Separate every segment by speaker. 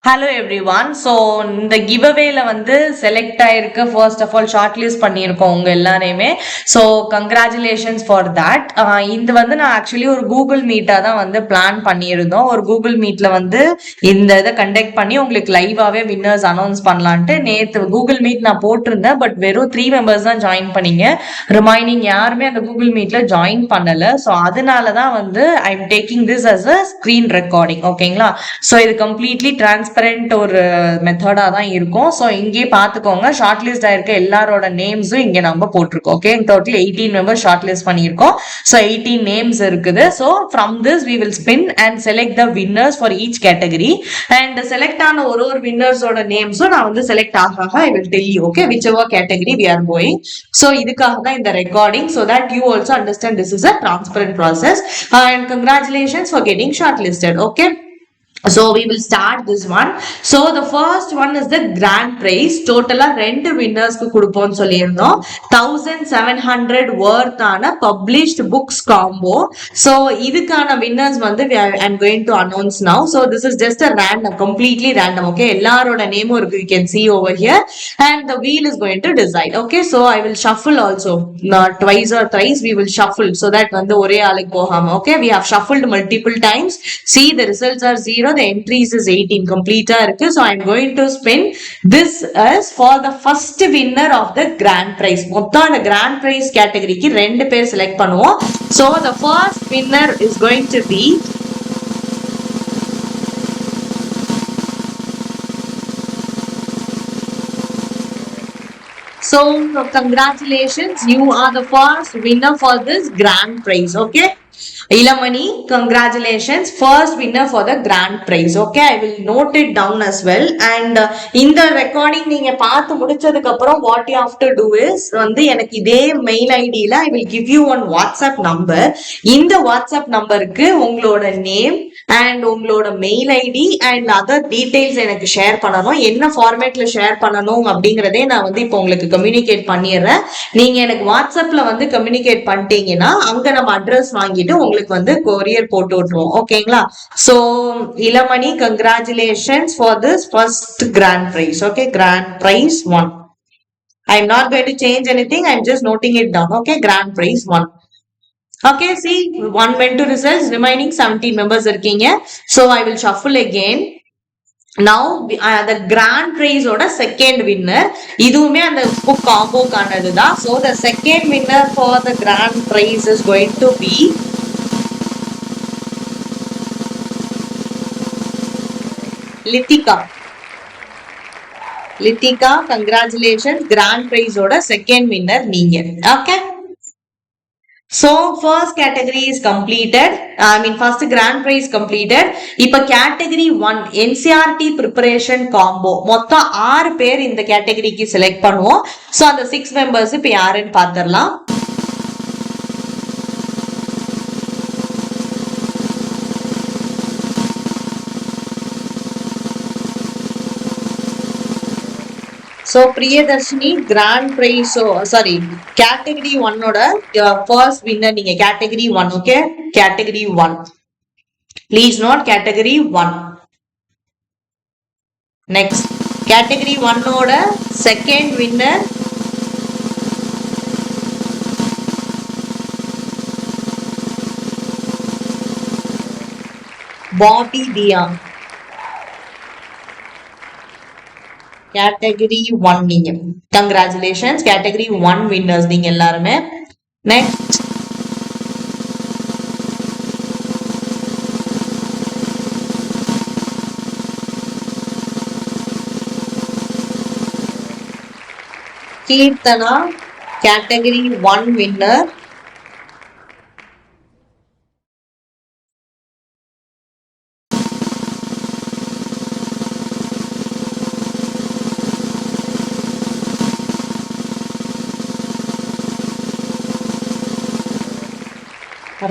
Speaker 1: Hello everyone. So இந்த கிவ்அவேல வந்து select ஆயிருக்கு. First of all short list பண்ணியிருக்கோம் உங்க எல்லாரையுமே. So congratulations for that. இது வந்து நான் ஆக்சுவலி ஒரு கூகுள் மீட்டாக தான் வந்து பிளான் பண்ணியிருந்தோம். ஒரு கூகுள் மீட்ல வந்து இந்த இதை கண்டக்ட் பண்ணி உங்களுக்கு லைவாகவே வின்னர்ஸ் அனௌன்ஸ் பண்ணலான்ட்டு நேற்று கூகுள் மீட் நான் போட்டிருந்தேன். பட் வெறும் 3 மெம்பர்ஸ் தான் ஜாயின் பண்ணீங்க. ரிமைனிங் யாருமே அந்த கூகுள் மீட்ல ஜாயின் பண்ணல. ஸோ அதனால தான் வந்து I am taking this as a screen recording. ஓகேங்களா? ஸோ இது கம்ப்ளீட்லி டிரான்ஸ்பரண்ட் ஒரு மெத்தடா தான் இருக்கும். ஸோ இங்கே பார்த்துக்கோங்க, ஷார்ட் லிஸ்ட் ஆயிருக்க எல்லாரோட நேம்ஸும் இங்கே நம்ம போட்டிருக்கோம். Okay, total 18 members short list பண்ணியிருக்கோம். ஸோ 18 நேம்ஸ் இருக்குது. So from this we will spin and select the winners for each category. And select ஆன ஒரு வின்னர்ஸோட நேம்ஸும் நான் வந்து செலக்ட் ஆக I will tell you. Okay, whichever category we are going. So இதுக்காக தான் இந்த recording, so that you also understand this is a transparent process. And congratulations for getting short listed. Okay, so we will start this one. So the first one is the grand prize. Total ரெண்டு வின்னர்ஸ்க்கு கொடுப்போம்னு சொல்லியிருந்தோம். 1700 worth ஆன published books combo. So இதுக்கான winners வந்து I'm going to announce now. So this is just a random, completely random. Okay, எல்லாரோட நேமும் இருக்கு, you can see over here, and the wheel is going to decide. Okay, so I will shuffle also, not twice or thrice we will shuffle, so that வந்து ஒரே ஆளுக்கு போகாம. Okay, we have shuffled multiple times. See, the results are 0, the entries is 18 complete இருக்கு. So I'm going to spin this as for the first winner of the grand prize. மொத்தம் அந்த grand prize கேட்டகரிக்கு ரெண்டு பேர் select பண்ணுவோம். So the first winner is going to be so congratulations, you are the first winner for this grand prize. Okay, Ilamani, congratulations, first winner for the grand prize. Okay, I will note it down as well. And in the recording நீங்க பார்த்து முடிச்சதுக்கு அப்புறம் what you have to do is வந்து எனக்கு இதே mail ஐடியில I will give you one WhatsApp number. இந்த WhatsApp நம்பருக்கு உங்களோட நேம் அண்ட் உங்களோட mail ID and other details எனக்கு ஷேர் பண்ணணும். என்ன ஃபார்மேட்ல ஷேர் பண்ணணும் அப்படிங்கறதே நான் வந்து இப்போ உங்களுக்கு கம்யூனிகேட் பண்ணிடுறேன். நீங்க எனக்கு வாட்ஸ்அப்ல வந்து கம்யூனிகேட் பண்ணிட்டீங்கன்னா அங்க நம்ம அட்ரஸ் வாங்கிட்டு உங்களுக்கு வந்து கொரியர் போட்டு விட்டுருவோம். ஓகேங்களா? So Ilamani, congratulations for this first grand prize. Okay, grand prize 1. I'm not going to change anything, I'm just noting it down. Okay, grand prize 1. Okay, see, 1 went to results, remaining 17 members இருக்கீங்க. So I will shuffle again. Now the grand prize ஓட second winner, இதுவுமே அந்த book combo கானது தான். So the second winner for the grand prize is going to be Litika. Litika, congratulations, grand prize ஓட second winner நீங்க. Okay, so first category is completed. First grand prize completed. இப்ப category 1 NCERT preparation combo மொத்தம் 6 பேர் இந்த கேட்டகரிக்கு select பண்ணுவோம். So அந்த 6 members இப்ப யாருன்னு பார்த்திடலாம். So Priyadarshini, grand prize, so sorry, category 1 ஓட first winner நீங்க category 1. okay, category 1, please note category 1. next category 1 ஓட second winner Bobby Dia, category 1 நீங்க. congratulations, category 1 winners நீங்க எல்லாருமே. next Keerthana, category 1 winner.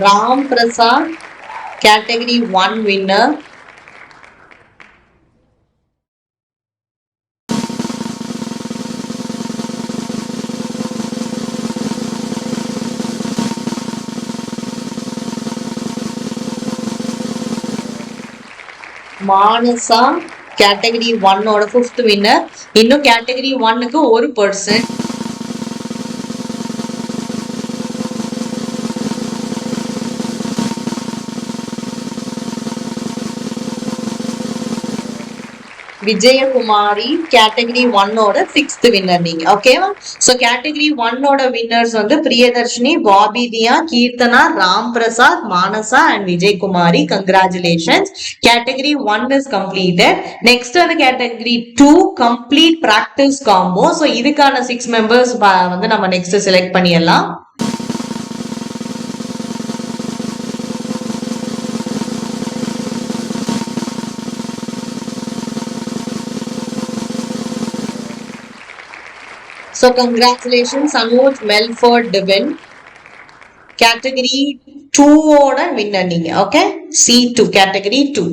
Speaker 1: Ram Prasad, category 1 winner. Manasa, category 1ஓட 5th winner. இன்னும் category 1க்கு ஒரு person. Vijayakumari category 1ஓட 6th winner நீங்க. ஓகேவா? சோ கேட்டகரி 1ஓட வின்னர்ஸ் வந்து Priyadharshini, Babi Diya, Keerthana, Ram Prasad, Manasa and Vijayakumari. Congratulations. Category 1 is completed. Next வந்து category 2 complete practice combo. So இதுக்கான 6 மெம்பர்ஸ் வந்து நம்ம நெக்ஸ்ட் செலக்ட் பண்ணிடலாம். So congratulations Anuj Melford Devin. Category 2 ஓட winner நீங்க. Okay? C2 category 2.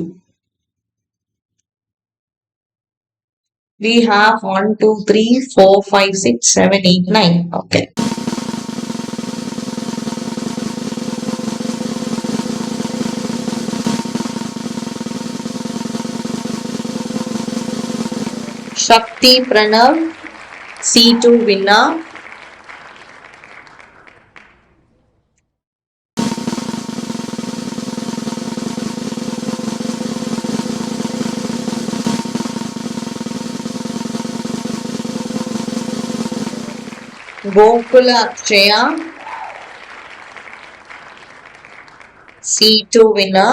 Speaker 1: We have 1, 2, 3, 4, 5, 6, 7, 8, 9. Okay. Shakti Pranav, C2 winner. Gokula Akshaya, C2 winner.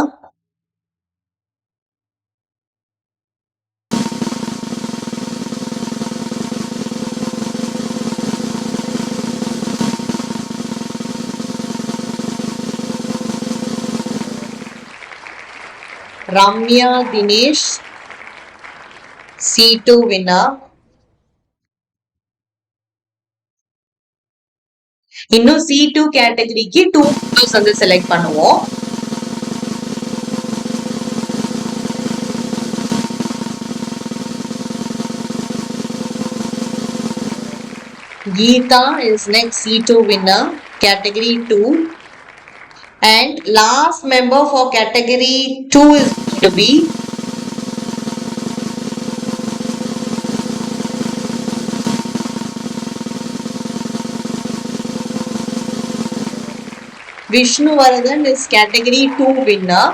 Speaker 1: Ramya Dinesh, C2 winner. இன்னும் C2 கேட்டகரிக்கு 2 members வந்து select பண்ணுவோம். Geeta is next C2 winner, category 2. And last member for category 2 is going to be Vishnuvaradhan is category 2 winner.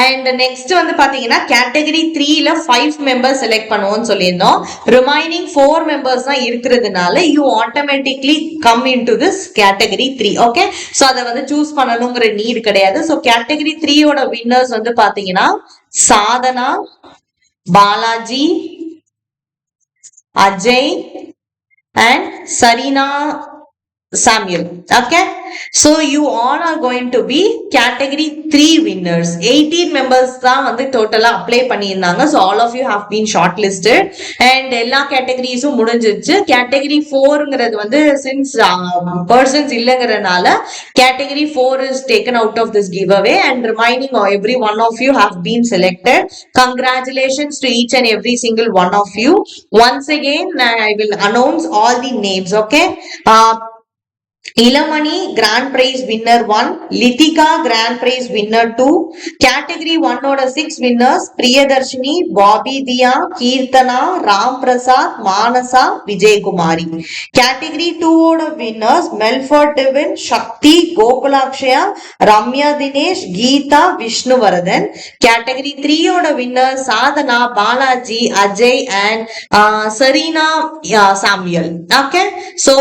Speaker 1: And next வந்து பாத்தீங்கன்னா category 3ல 5 members select பண்ணுவோம்னு சொல்லியிருந்தோம். Remaining 4 members தான் இருக்கிறதுனால you automatically come into this category 3. Okay, so அதை வந்து choose பண்ணணுங்கிற NEET கிடையாது. சோ கேட்டகரி 3ஓட வின்னர்ஸ் வந்து பாத்தீங்கன்னா Sadhana, Balaji, Ajay and Sarina Samuel. Okay, so you all are going to be category 3 winners. 18 members தான் வந்து டோட்டலா அப்ளை பண்ணியிருந்தாங்க. So all of you have been shortlisted and எல்லா கேட்டகரிஸும் முடிஞ்சிருச்சு. கேட்டகரி 4ங்கிறது வந்து since persons இல்லைங்கிறதுனால category 4 is taken out of this giveaway and remaining every one of you have been selected. Congratulations to each and every single one of you. Once again I will announce all the names. Okay, Ilamani Grand Prize winner 1, Lithika Grand Prize winner 2, Category 1 oda 6 winners Priyadarshini, Bobby Diya, Keerthana, Ram Prasad, Manasa, Vijay Kumari. Category 2 oda winners Melford Devin, Shakti, Gokulakshaya, Ramya Dinesh, Geeta, Vishnuvaradhan. Category 3 oda winners Sadhana, Balaji, Ajay and Sarina Samuel. Okay, so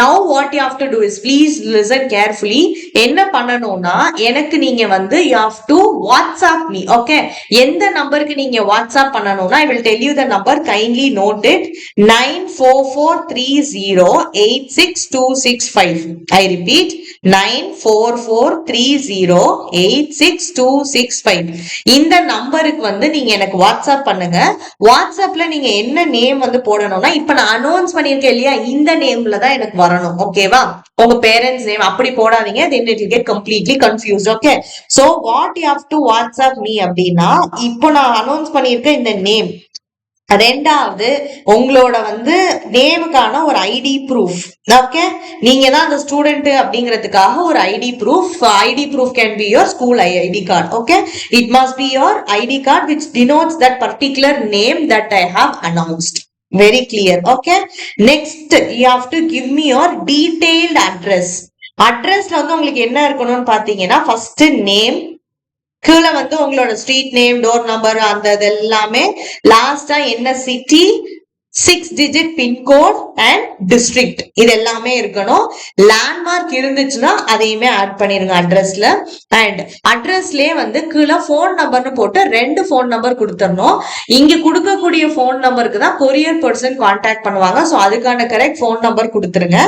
Speaker 1: now what you have to do is please listen carefully. என்ன பண்ணணும்னா எனக்கு நீங்க வந்து you have to WhatsApp me. Okay, எந்த நம்பருக்கு நீங்க WhatsApp பண்ணணும்னா I will tell you the number, kindly note it. 9443086265. I repeat 9443086265. இந்த நம்பருக்கு வந்து நீங்க எனக்கு WhatsApp பண்ணுங்க. WhatsAppல நீங்க என்ன நேம் வந்து போடணும்னா இப்ப நான் அனௌன்ஸ் பண்ணிருக்கேன் இல்லையா, இந்த நேம்ல தான் எனக்கு வரணும். ஓகேவா, உங்க பேரண்ட்ஸ் நேம் அப்படி போடாதீங்க, then it will get completely confused. Okay, so what you have to WhatsApp me அப்படின்னா இப்போ நான் அனௌன்ஸ் பண்ணிருக்க இந்த நேம் ரெண்டாவது உங்களோட வந்து நேமுக்கான ஒரு ஐடி ப்ரூஃப். ஓகே, நீங்க தான் அந்த ஸ்டூடெண்ட் அப்படிங்கிறதுக்காக ஒரு ID proof can be your school ID card. Okay, it must be your ID card which denotes that particular name that I have announced. Very clear. Okay, next you have to give me your detailed address. அட்ரஸ்ல வந்து உங்களுக்கு என்ன இருக்கணும்னு பாத்தீங்கன்னா first name, கீழே வந்து உங்களோட street name, door number, அந்த இது எல்லாமே, லாஸ்டா என்ன city, 6 digit pincode and district, இது எல்லாமே இருக்கணும். லேண்ட்மார்க் இருந்துச்சுன்னா அதையுமே ஆட் பண்ணிருங்க அட்ரஸ்ல. அண்ட் அட்ரஸ்லயே வந்து கீழே போன் நம்பர்னு போட்டு 2 போன் நம்பர் கொடுத்துடணும். இங்க கொடுக்கக்கூடிய போன் நம்பருக்கு தான் கொரியர் பர்சன் கான்டாக்ட் பண்ணுவாங்க. ஸோ அதுக்கான கரெக்ட் போன் நம்பர் கொடுத்துருங்க.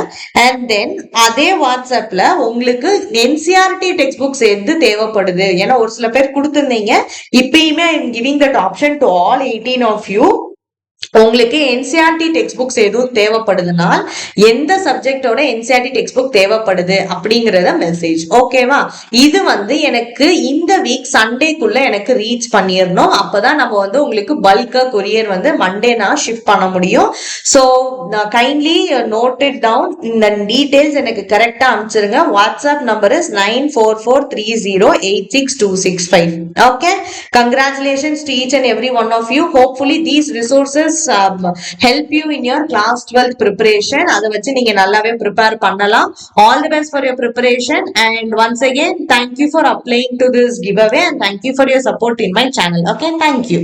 Speaker 1: அண்ட் தென் அதே வாட்ஸ்அப்ல உங்களுக்கு என்சிஆர்டி டெக்ஸ்ட் புக் சேர்ந்து தேவைப்படுது. ஏன்னா ஒரு சில பேர் கொடுத்துருந்தீங்க. இப்பயுமே I am giving that option to all 18 of you. உங்களுக்கு என்சிஆர்டி டெக்ஸ்ட் புக்ஸ் எதுவும் தேவைப்படுதுன்னா எந்த சப்ஜெக்டோட என்சிஆர்டி டெக்ஸ்ட் புக் தேவைப்படுது அப்படிங்கறத மெசேஜ். ஓகேவா, இது வந்து எனக்கு இந்த வீக் சண்டேக்குள்ள எனக்கு ரீச் பண்ணிடணும். அப்பதான் நம்ம வந்து உங்களுக்கு பல்கா கொரியர் வந்து மண்டே நான் ஷிஃப்ட் பண்ண முடியும். So kindly note it down. இந்த டீடைல்ஸ் எனக்கு கரெக்டா அனுப்பிச்சிருங்க. WhatsApp number is 9443086265. Okay, congratulations to each and every one of you. Hopefully these resources help you in your class 12th preparation. அதை வச்சு நீங்க நல்லாவே prepare பண்ணலாம். All the best for your preparation, and once again thank you for applying to this giveaway and thank you for your support in my channel. Okay, thank you.